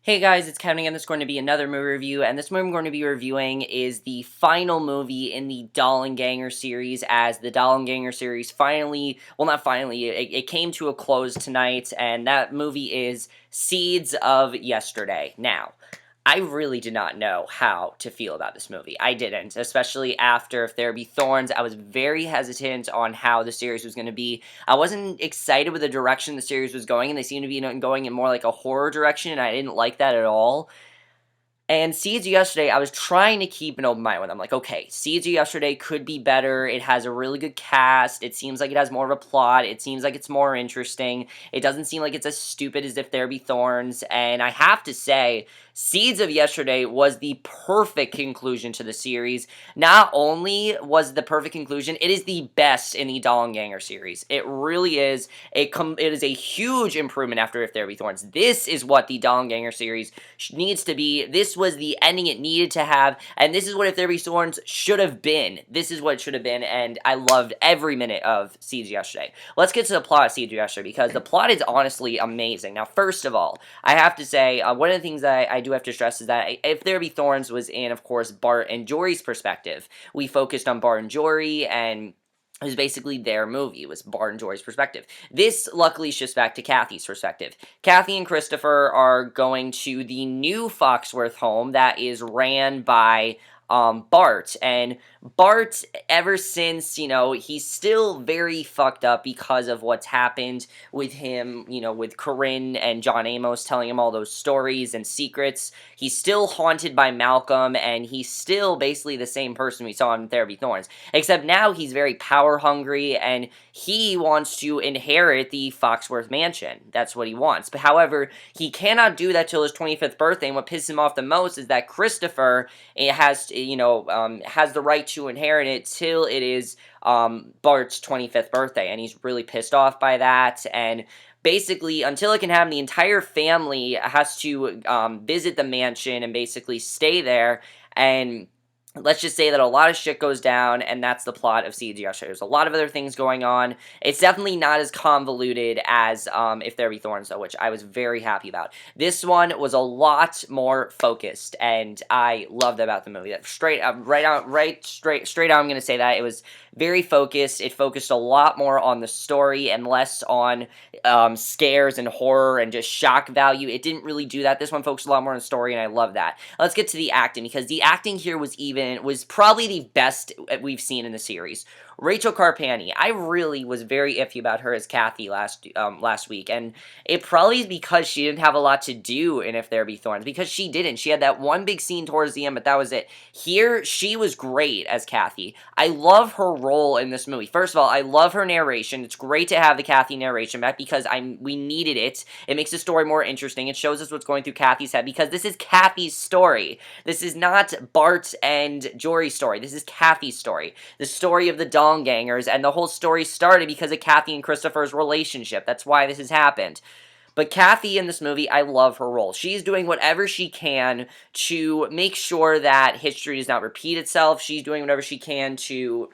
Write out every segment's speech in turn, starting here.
Hey guys, it's Kevin again. This is going to be another movie review, and this movie I'm going to be reviewing is the final movie in the Dollenganger series, as the Dollenganger series finally, well not finally, it came to a close tonight, and that movie is Seeds of Yesterday. Now, I really did not know how to feel about this movie. I didn't, especially after If There Be Thorns. I was very hesitant on how the series was going to be. I wasn't excited with the direction the series was going, and they seemed to be going in more like a horror direction, and I didn't like that at all. And Seeds of Yesterday, I was trying to keep an open mind with. I'm like, okay, Seeds of Yesterday could be better. It has a really good cast. It seems like it has more of a plot. It seems like it's more interesting. It doesn't seem like it's as stupid as If There Be Thorns. And I have to say, Seeds of Yesterday was the perfect conclusion to the series. Not only was it the perfect conclusion, it is the best in the Dollenganger series. It really is. It is a huge improvement after If There Be Thorns. This is what the Dollenganger series needs to be. This was the ending it needed to have, and this is what If There Be Thorns should have been. This is what it should have been, and I loved every minute of Seeds Yesterday. Let's get to the plot of Seeds Yesterday, because the plot is honestly amazing. Now, first of all, I have to say, one of the things that I do have to stress is that If There Be Thorns was in, of course, Bart and Jory's perspective. We focused on Bart and Jory, and it was basically their movie. It was Bart and Jory's perspective. This, luckily, shifts back to Kathy's perspective. Kathy and Christopher are going to the new Foxworth home that is ran by Bart, and Bart, ever since, he's still very fucked up because of what's happened with him, with Corinne and John Amos telling him all those stories and secrets. He's still haunted by Malcolm, and he's still basically the same person we saw in If There Be Thorns, except now he's very power hungry, and he wants to inherit the Foxworth mansion. That's what he wants. But however, he cannot do that till his 25th birthday, and what pisses him off the most is that Christopher has the right to inherit it till it is Bart's 25th birthday, and he's really pissed off by that. And basically, until it can happen, the entire family has to visit the mansion and basically stay there. And let's just say that a lot of shit goes down, and that's the plot of Seeds Yesterday. There's a lot of other things going on. It's definitely not as convoluted as If There Be Thorns, though, which I was very happy about. This one was a lot more focused, and I loved about the movie. Straight out, I'm going to say that. It was very focused. It focused a lot more on the story and less on scares and horror and just shock value. It didn't really do that. This one focused a lot more on the story, and I love that. Let's get to the acting, because the acting here was probably the best we've seen in the series. Rachel Carpani, I really was very iffy about her as Kathy last week, and it probably is because she didn't have a lot to do in If There Be Thorns, because she didn't. She had that one big scene towards the end, but that was it. Here, she was great as Kathy. I love her role in this movie. First of all, I love her narration. It's great to have the Kathy narration back, because we needed it. It makes the story more interesting. It shows us what's going through Kathy's head, because this is Kathy's story. This is not Bart and Jory's story. This is Kathy's story. The story of the Dolengangers, and the whole story started because of Kathy and Christopher's relationship. That's why this has happened. But Kathy in this movie, I love her role. She's doing whatever she can to make sure that history does not repeat itself. She's doing whatever she can to,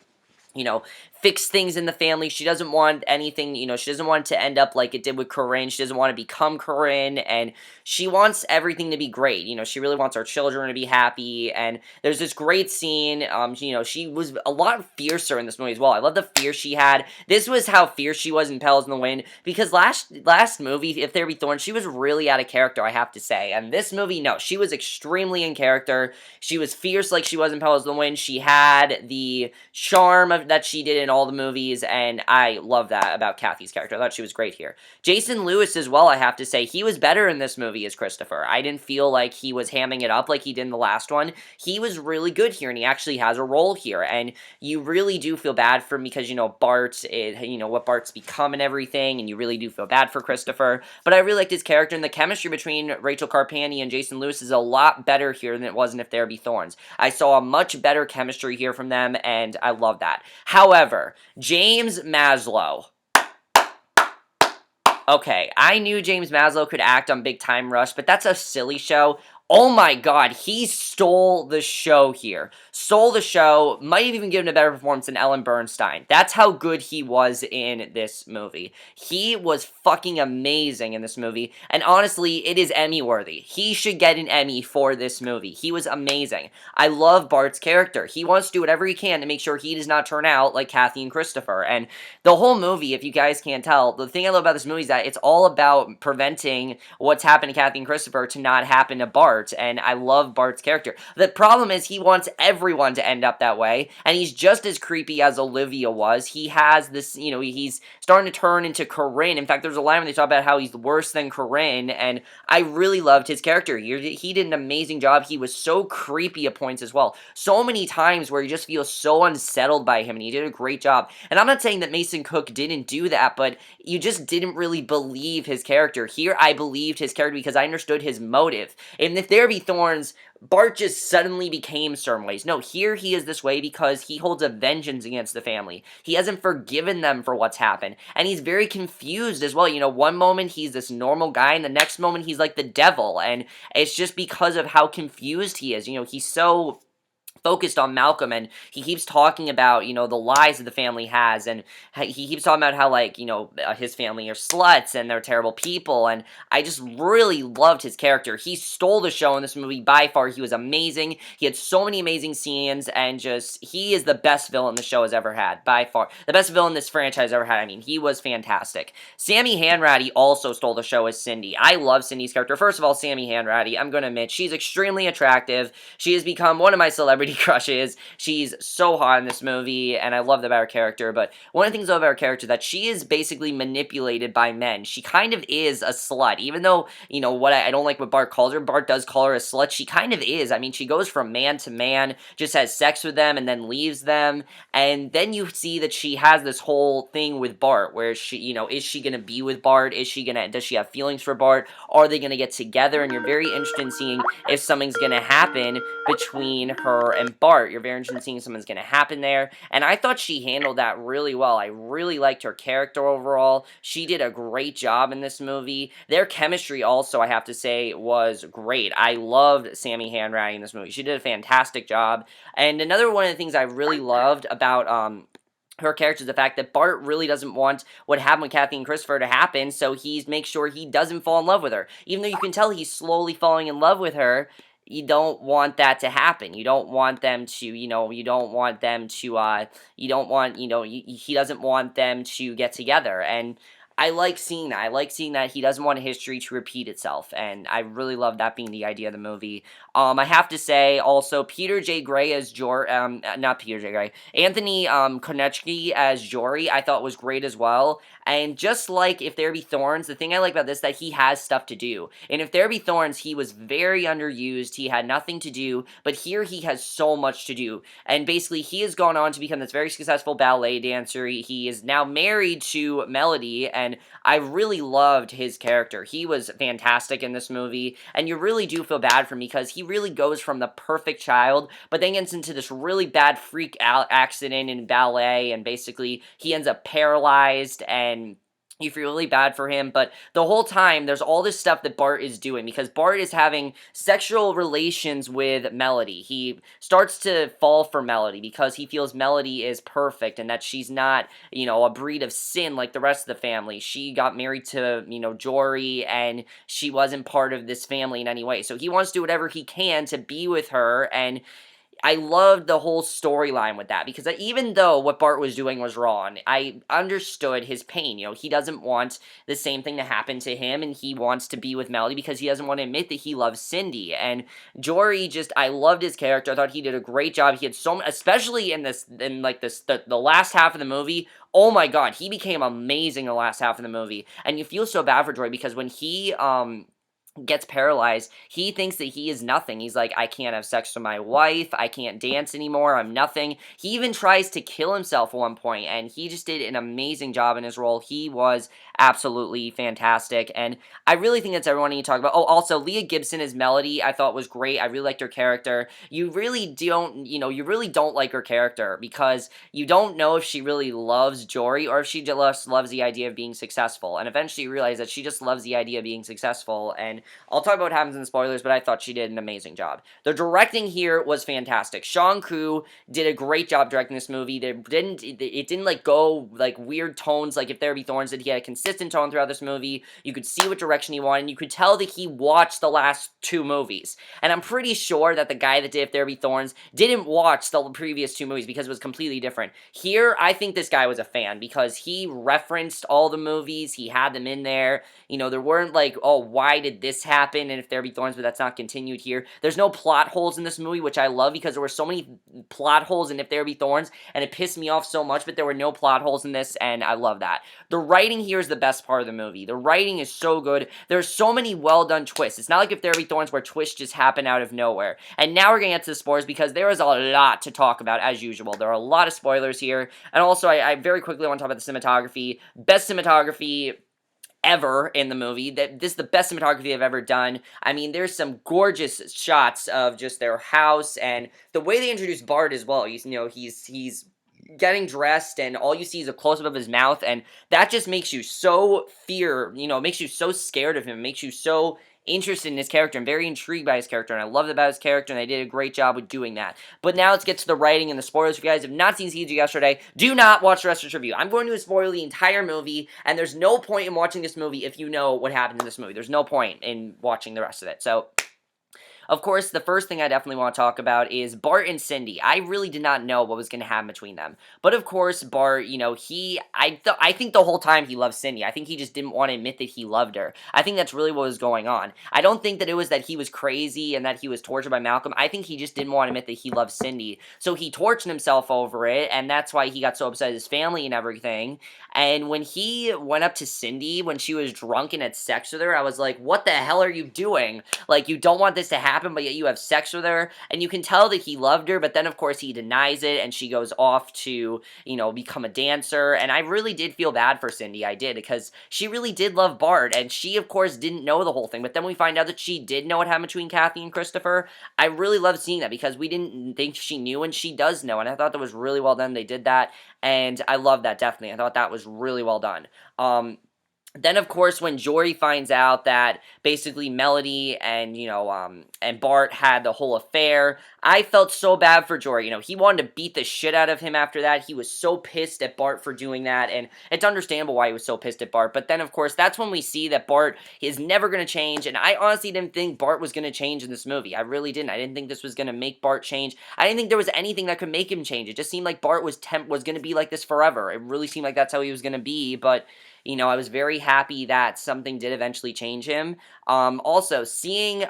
fix things in the family. She doesn't want anything, she doesn't want it to end up like it did with Corinne. She doesn't want to become Corinne, and she wants everything to be great. She really wants our children to be happy, and there's this great scene. She was a lot fiercer in this movie as well. I love the fear she had. This was how fierce she was in Petals in the Wind, because last movie, If There Be Thorns, she was really out of character, I have to say. And this movie, no, she was extremely in character. She was fierce like she was in Petals in the Wind. She had the charm that she did in all the movies, and I love that about Kathy's character. I thought she was great here. Jason Lewis as well, I have to say. He was better in this movie as Christopher. I didn't feel like he was hamming it up like he did in the last one. He was really good here, and he actually has a role here, and you really do feel bad for him, because, Bart is, what Bart's become and everything, and you really do feel bad for Christopher. But I really liked his character, and the chemistry between Rachel Carpani and Jason Lewis is a lot better here than it was in If There Be Thorns. I saw a much better chemistry here from them, and I love that. However, James Maslow. Okay, I knew James Maslow could act on Big Time Rush, but that's a silly show. Oh my god, he stole the show here. Stole the show, might have even given a better performance than Ellen Bernstein. That's how good he was in this movie. He was fucking amazing in this movie, and honestly, it is Emmy worthy. He should get an Emmy for this movie. He was amazing. I love Bart's character. He wants to do whatever he can to make sure he does not turn out like Kathy and Christopher, and the whole movie, if you guys can't tell, the thing I love about this movie is that it's all about preventing what's happened to Kathy and Christopher to not happen to Bart, and I love Bart's character. The problem is he wants everyone to end up that way, and he's just as creepy as Olivia was. He has this, he's starting to turn into Corinne. In fact, there's a line where they talk about how he's worse than Corinne, and I really loved his character. He did an amazing job. He was so creepy at points as well. So many times where you just feel so unsettled by him, and he did a great job. And I'm not saying that Mason Cook didn't do that, but you just didn't really believe his character. Here, I believed his character because I understood his motive. And If There Be Thorns, Bart just suddenly became certain ways. No, here he is this way because he holds a vengeance against the family. He hasn't forgiven them for what's happened. And he's very confused as well. One moment he's this normal guy, and the next moment he's like the devil. And it's just because of how confused he is. He's so focused on Malcolm, and he keeps talking about, the lies that the family has, and he keeps talking about how, like, his family are sluts, and they're terrible people, and I just really loved his character. He stole the show in this movie by far. He was amazing. He had so many amazing scenes, and he is the best villain the show has ever had, by far. The best villain this franchise ever had. I mean, he was fantastic. Sammy Hanratty also stole the show as Cindy. I love Cindy's character. First of all, Sammy Hanratty, I'm going to admit, she's extremely attractive. She has become one of my celebrity crushes. She's so hot in this movie, and I love that about her character, but one of the things about her character that she is basically manipulated by men. She kind of is a slut, even though, what I don't like what Bart calls her. Bart does call her a slut. She kind of is. I mean, she goes from man to man, just has sex with them, and then leaves them, and then you see that she has this whole thing with Bart, where she, is she gonna be with Bart? Does she have feelings for Bart? Are they gonna get together? And you're very interested in seeing if something's gonna happen between her and Bart. You're very interested in seeing something's going to happen there, and I thought she handled that really well. I really liked her character overall. She did a great job in this movie. Their chemistry also, I have to say, was great. I loved Sammy Hanratty in this movie. She did a fantastic job, and another one of the things I really loved about, her character is the fact that Bart really doesn't want what happened with Kathy and Christopher to happen, so he makes sure he doesn't fall in love with her. Even though you can tell he's slowly falling in love with her, you don't want that to happen. You don't want them to, you don't want them to, you don't want, he doesn't want them to get together. And I like seeing that. I like seeing that he doesn't want history to repeat itself, and I really love that being the idea of the movie. I have to say also Peter J. Gray as not Peter J. Gray, Anthony Konechny as Jory, I thought was great as well. And just like If There Be Thorns, the thing I like about this is that he has stuff to do. And If There Be Thorns, he was very underused. He had nothing to do, but here he has so much to do. And basically, he has gone on to become this very successful ballet dancer. He is now married to Melody, and I really loved his character. He was fantastic in this movie, and you really do feel bad for him because he really goes from the perfect child, but then gets into this really bad freak out accident in ballet, and basically he ends up paralyzed, and you feel really bad for him, but the whole time, there's all this stuff that Bart is doing, because Bart is having sexual relations with Melody. He starts to fall for Melody, because he feels Melody is perfect, and that she's not, a breed of sin like the rest of the family. She got married to, Jory, and she wasn't part of this family in any way, so he wants to do whatever he can to be with her, and I loved the whole storyline with that, because even though what Bart was doing was wrong, I understood his pain. He doesn't want the same thing to happen to him, and he wants to be with Melody because he doesn't want to admit that he loves Cindy. And Jory, I loved his character. I thought he did a great job. He had especially the last half of the movie. Oh my god, he became amazing in the last half of the movie. And you feel so bad for Jory, because when he gets paralyzed, he thinks that he is nothing. He's like, I can't have sex with my wife, I can't dance anymore, I'm nothing. He even tries to kill himself at one point, and he just did an amazing job in his role. He was absolutely fantastic, and I really think that's everyone you talk about. Oh, also, Leah Gibson as Melody, I thought was great. I really liked her character. You really don't like her character, because you don't know if she really loves Jory, or if she just loves the idea of being successful, and eventually you realize that she just loves the idea of being successful, and I'll talk about what happens in the spoilers, but I thought she did an amazing job. The directing here was fantastic. Sean Koo did a great job directing this movie. It didn't like go like weird tones like If There Be Thorns did. He had a consistent tone throughout this movie. You could see what direction he wanted, and you could tell that he watched the last two movies. And I'm pretty sure that the guy that did If There Be Thorns didn't watch the previous two movies because it was completely different. Here, I think this guy was a fan because he referenced all the movies. He had them in there. You know, there weren't like, oh, why did this happen? And If There Be Thorns, but that's not continued here. There's no plot holes in this movie, which I love because there were so many plot holes in If There Be Thorns, and it pissed me off so much, but there were no plot holes in this, and I love that. The writing here is the best part of the movie. The writing is so good. There's so many well-done twists. It's not like If There Be Thorns where twists just happen out of nowhere. And now we're going to get to the spoilers because there is a lot to talk about, as usual. There are a lot of spoilers here. And also, I very quickly want to talk about the cinematography. Best cinematography ever in the movie. This is the best cinematography I've ever done. I mean, there's some gorgeous shots of just their house and the way they introduce Bart as well. He's getting dressed and all you see is a close-up of his mouth, and that just makes you so makes you so scared of him, makes you so interested in his character and very intrigued by his character, and I love that about his character, and they did a great job with doing that. But now let's get to the writing and the spoilers. If you guys have not seen CG yesterday, do not watch the rest of this review. I'm going to spoil the entire movie, and there's no point in watching this movie if you know what happened in this movie. There's no point in watching the rest of it. So of course, the first thing I definitely want to talk about is Bart and Cindy. I really did not know what was going to happen between them. But of course, Bart, I think the whole time he loved Cindy. I think he just didn't want to admit that he loved her. I think that's really what was going on. I don't think that it was that he was crazy and that he was tortured by Malcolm. I think he just didn't want to admit that he loved Cindy. So he tortured himself over it, and that's why he got so upset at his family and everything. And when he went up to Cindy when she was drunk and had sex with her, I was like, what the hell are you doing? Like, you don't want this to happen, but yet you have sex with her, and you can tell that he loved her, but then, of course, he denies it, and she goes off to, become a dancer, and I really did feel bad for Cindy, I did, because she really did love Bart, and she, of course, didn't know the whole thing, but then we find out that she did know what happened between Kathy and Christopher. I really loved seeing that, because we didn't think she knew, and she does know, and I thought that was really well done. They did that, and I love that, definitely. I thought that was really well done. Then, of course, when Jory finds out that basically Melody and, and Bart had the whole affair, I felt so bad for Jory. He wanted to beat the shit out of him after that. He was so pissed at Bart for doing that, and it's understandable why he was so pissed at Bart. But then, of course, that's when we see that Bart is never going to change, and I honestly didn't think Bart was going to change in this movie. I really didn't. I didn't think this was going to make Bart change. I didn't think there was anything that could make him change. It just seemed like Bart was going to be like this forever. It really seemed like that's how he was going to be, but I was very happy that something did eventually change him. Also, seeing,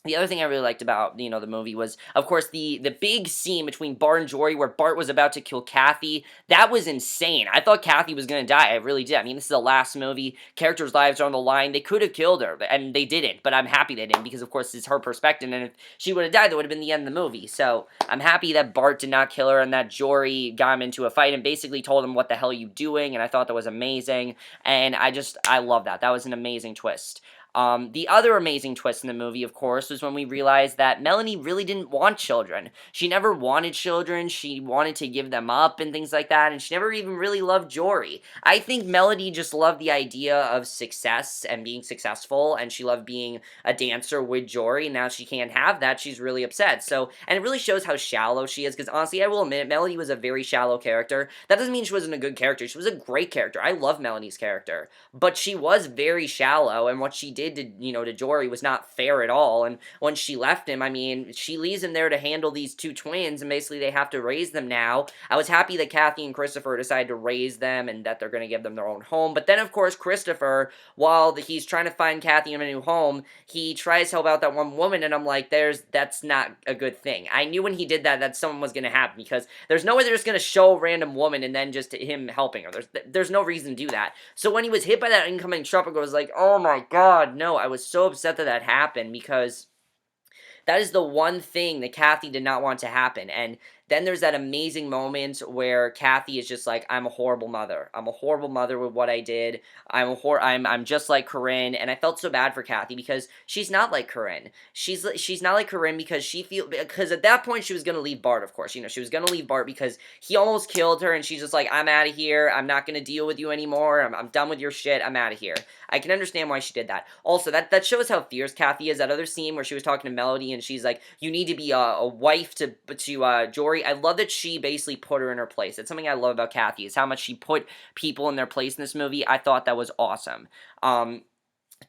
the other thing I really liked about, the movie was, of course, the big scene between Bart and Jory where Bart was about to kill Kathy. That was insane. I thought Kathy was going to die. I really did. I mean, this is the last movie. Characters' lives are on the line. They could have killed her, and they didn't, but I'm happy they didn't because, of course, it's her perspective, and if she would have died, that would have been the end of the movie. So I'm happy that Bart did not kill her and that Jory got him into a fight and basically told him, what the hell are you doing? And I thought that was amazing, and I love that. That was an amazing twist. The other amazing twist in the movie, of course, was when we realized that Melanie really didn't want children. She never wanted children, she wanted to give them up and things like that, and she never even really loved Jory. I think Melody just loved the idea of success and being successful, and she loved being a dancer with Jory, and now she can't have that, she's really upset. So, and it really shows how shallow she is, because honestly, I will admit, Melody was a very shallow character. That doesn't mean she wasn't a good character, she was a great character. I love Melanie's character, but she was very shallow, and what she did to Jory was not fair at all. And when she left him, I mean, she leaves him there to handle these two twins, and basically they have to raise them now. I was happy that Kathy and Christopher decided to raise them and that they're going to give them their own home. But then, of course, Christopher, while he's trying to find Kathy a new home, he tries to help out that one woman, and I'm like, that's not a good thing. I knew when he did that something was going to happen, because there's no way they're just going to show a random woman and then just him helping her. There's no reason to do that. So when he was hit by that incoming truck, I was like, oh my god, no. I was so upset that happened, because that is the one thing that Kathy did not want to happen, and then there's that amazing moment where Kathy is just like, I'm a horrible mother. I'm a horrible mother with what I did. I'm just like Corinne, and I felt so bad for Kathy because she's not like Corinne. She's not like Corinne because because at that point she was gonna leave Bart, of course. She was gonna leave Bart because he almost killed her, and she's just like, I'm out of here. I'm not gonna deal with you anymore. I'm done with your shit. I'm out of here. I can understand why she did that. Also, that shows how fierce Kathy is. That other scene where she was talking to Melody, and she's like, you need to be a wife to Jory. I love that she basically put her in her place. That's something I love about Kathy, is how much she put people in their place in this movie. I thought that was awesome.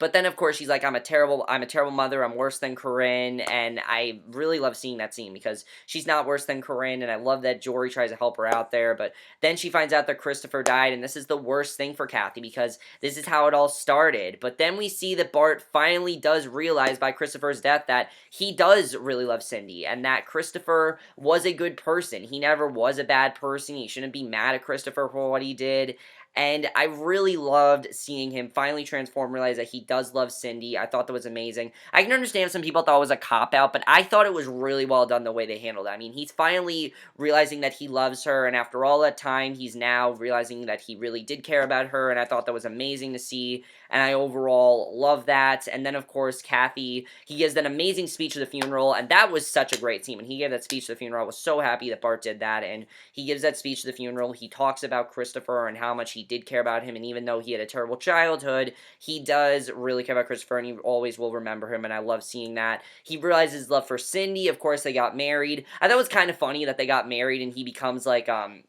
But then, of course, she's like, I'm a terrible mother. I'm worse than Corinne. And I really love seeing that scene because she's not worse than Corinne. And I love that Jory tries to help her out there. But then she finds out that Christopher died. And this is the worst thing for Kathy because this is how it all started. But then we see that Bart finally does realize by Christopher's death that he does really love Cindy. And that Christopher was a good person. He never was a bad person. He shouldn't be mad at Christopher for what he did. And I really loved seeing him finally transform, realize that he does love Cindy. I thought that was amazing. I can understand some people thought it was a cop-out, but I thought it was really well done the way they handled it. I mean, he's finally realizing that he loves her, and after all that time, he's now realizing that he really did care about her, and I thought that was amazing to see, and I overall love that. And then, of course, Kathy, he gives that amazing speech at the funeral, and that was such a great scene. When he gave that speech at the funeral, I was so happy that Bart did that, and he gives that speech at the funeral. He talks about Christopher and how much he did care about him, and even though he had a terrible childhood, he does really care about Christopher, and he always will remember him, and I love seeing that. He realizes his love for Cindy. Of course, they got married. I thought it was kind of funny that they got married, and he becomes like, a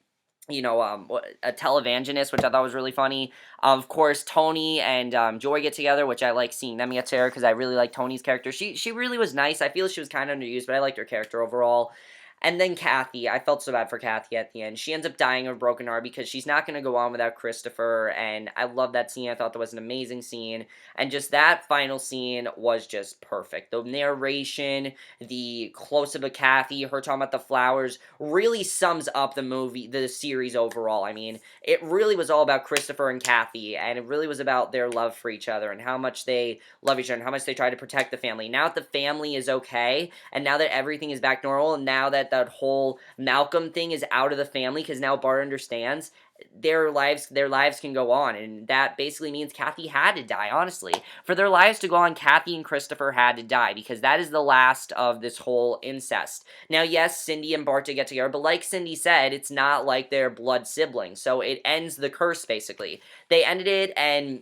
televangelist, which I thought was really funny. Of course, Tony and Joy get together, which I like seeing them get together because I really like Tony's character. She really was nice. I feel she was kind of underused, but I liked her character overall. And then Kathy, I felt so bad for Kathy at the end. She ends up dying of a broken heart because she's not going to go on without Christopher, and I love that scene. I thought that was an amazing scene, and just that final scene was just perfect. The narration, the close-up of Kathy, her talking about the flowers, really sums up the series overall. I mean, it really was all about Christopher and Kathy, and it really was about their love for each other and how much they love each other and how much they try to protect the family. Now that the family is okay, and now that everything is back normal, and now that that whole Malcolm thing is out of the family, because now Bart understands, their lives can go on, and that basically means Kathy had to die. Honestly, for their lives to go on, Kathy and Christopher had to die because that is the last of this whole incest. Now, yes, Cindy and Bart did get together, but like Cindy said, it's not like they're blood siblings, so it ends the curse. Basically, they ended it, and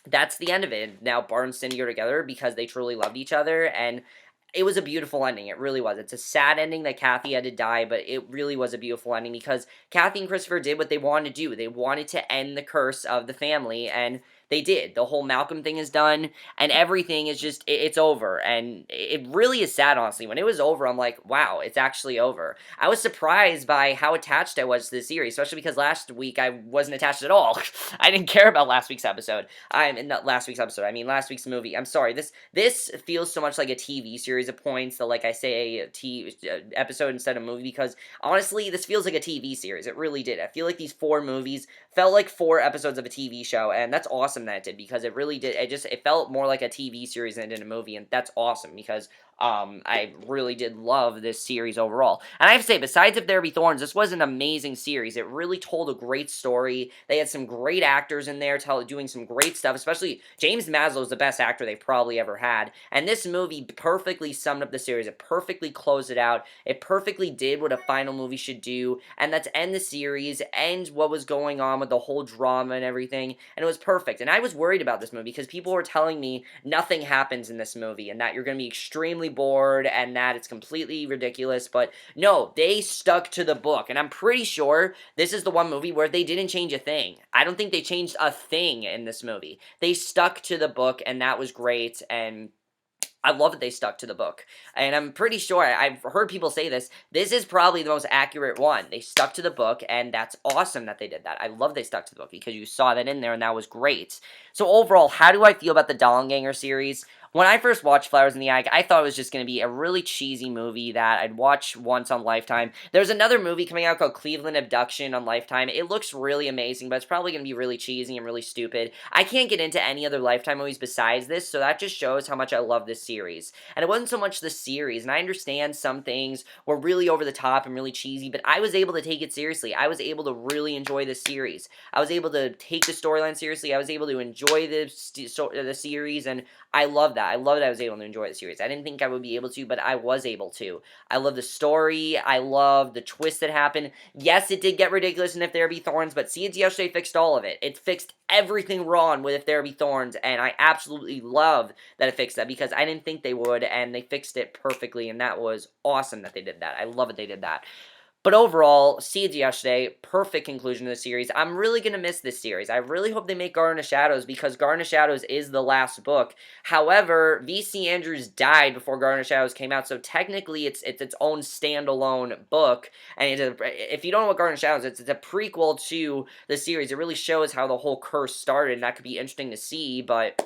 that's the end of it. Now Bart and Cindy are together because they truly loved each other, and it was a beautiful ending. It really was. It's a sad ending that Kathy had to die, but it really was a beautiful ending because Kathy and Christopher did what they wanted to do. They wanted to end the curse of the family, and they did. The whole Malcolm thing is done, and everything is just, it's over. And it really is sad, honestly. When it was over, I'm like, wow, it's actually over. I was surprised by how attached I was to the series, especially because last week I wasn't attached at all. I didn't care about last week's episode. Not last week's episode. I mean, last week's movie. I'm sorry. This feels so much like a TV series of points that, like I say, episode instead of movie, because honestly, this feels like a TV series. It really did. I feel like these 4 movies felt like 4 episodes of a TV show, and that's awesome that it did, because it really did. It felt more like a TV series than it did a movie, and that's awesome because I really did love this series overall. And I have to say, besides If There Be Thorns, this was an amazing series. It really told a great story. They had some great actors in there doing some great stuff, especially James Maslow's the best actor they've probably ever had. And this movie perfectly summed up the series. It perfectly closed it out. It perfectly did what a final movie should do, and that's end the series, end what was going on with the whole drama and everything, and it was perfect. And I was worried about this movie because people were telling me nothing happens in this movie and that you're going to be extremely bored and that it's completely ridiculous, but no, they stuck to the book, and I'm pretty sure this is the one movie where they didn't change a thing. I don't think they changed a thing in this movie. They stuck to the book, and that was great, and I love that they stuck to the book. And I'm pretty sure, I've heard people say this is probably the most accurate one. They stuck to the book, and that's awesome that they did that. I love they stuck to the book because you saw that in there, and that was great. So overall, how do I feel about the Doppelganger series? When I first watched Flowers in the Attic, I thought it was just going to be a really cheesy movie that I'd watch once on Lifetime. There's another movie coming out called Cleveland Abduction on Lifetime. It looks really amazing, but it's probably going to be really cheesy and really stupid. I can't get into any other Lifetime movies besides this, so that just shows how much I love this series. And it wasn't so much the series, and I understand some things were really over the top and really cheesy, but I was able to take it seriously. I was able to really enjoy this series. I was able to take the storyline seriously. I was able to enjoy the series, and I love that. I love that I was able to enjoy the series. I didn't think I would be able to, but I was able to. I love the story. I love the twist that happened. Yes, it did get ridiculous in If There Be Thorns, but See It Yesterday fixed all of it. It fixed everything wrong with If There Be Thorns, and I absolutely love that it fixed that because I didn't think they would, and they fixed it perfectly, and that was awesome that they did that. I love it they did that. But overall, See It Yesterday, perfect conclusion to the series. I'm really going to miss this series. I really hope they make Garden of Shadows because Garden of Shadows is the last book. However, V.C. Andrews died before Garden of Shadows came out, so technically it's its own standalone book. And if you don't know what Garden of Shadows is, it's a prequel to the series. It really shows how the whole curse started, and that could be interesting to see, but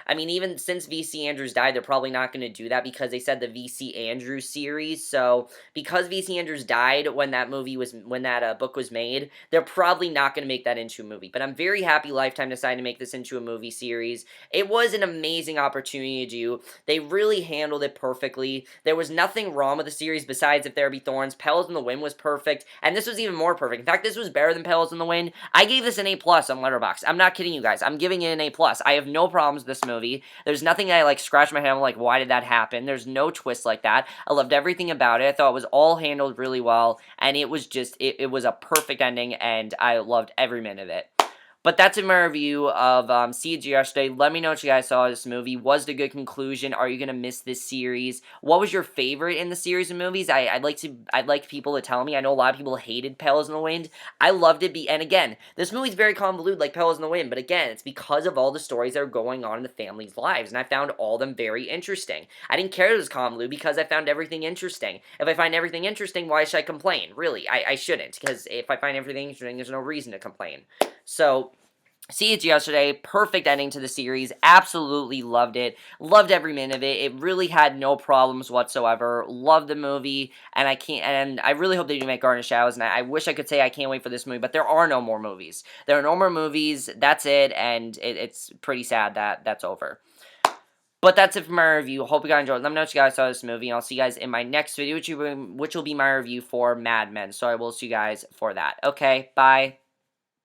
I mean, even since VC Andrews died, they're probably not going to do that because they said the VC Andrews series. So because VC Andrews died when that book was made, they're probably not going to make that into a movie. But I'm very happy Lifetime decided to make this into a movie series. It was an amazing opportunity to do. They really handled it perfectly. There was nothing wrong with the series besides If There Be Thorns. Petals in the Wind was perfect, and this was even more perfect. In fact, this was better than Petals in the Wind. I gave this an A+ on Letterboxd. I'm not kidding you guys. I'm giving it an A+. I have no problems with this movie. There's nothing that I scratch my head. I'm like, why did that happen? There's no twist like that. I loved everything about it. I thought it was all handled really well, and it was just, it was a perfect ending, and I loved every minute of it. But that's in my review of See It Yesterday. Let me know what you guys saw of this movie. Was it a good conclusion? Are you gonna miss this series? What was your favorite in the series of movies? I'd like people to tell me. I know a lot of people hated Petals in the Wind. I loved it. And again, this movie's very convoluted, like Petals in the Wind. But again, it's because of all the stories that are going on in the family's lives, and I found all of them very interesting. I didn't care it was convoluted because I found everything interesting. If I find everything interesting, why should I complain? Really, I shouldn't, because if I find everything interesting, there's no reason to complain. So, See It Yesterday, perfect ending to the series, absolutely loved it, loved every minute of it, it really had no problems whatsoever, loved the movie, and I really hope they do make Garden of Shadows, and I wish I could say I can't wait for this movie, but there are no more movies. There are no more movies, that's it, and it's pretty sad that that's over. But that's it for my review. Hope you guys enjoyed. Let me know what you guys saw of this movie. And I'll see you guys in my next video, which will be my review for Mad Men. So I will see you guys for that. Okay, bye.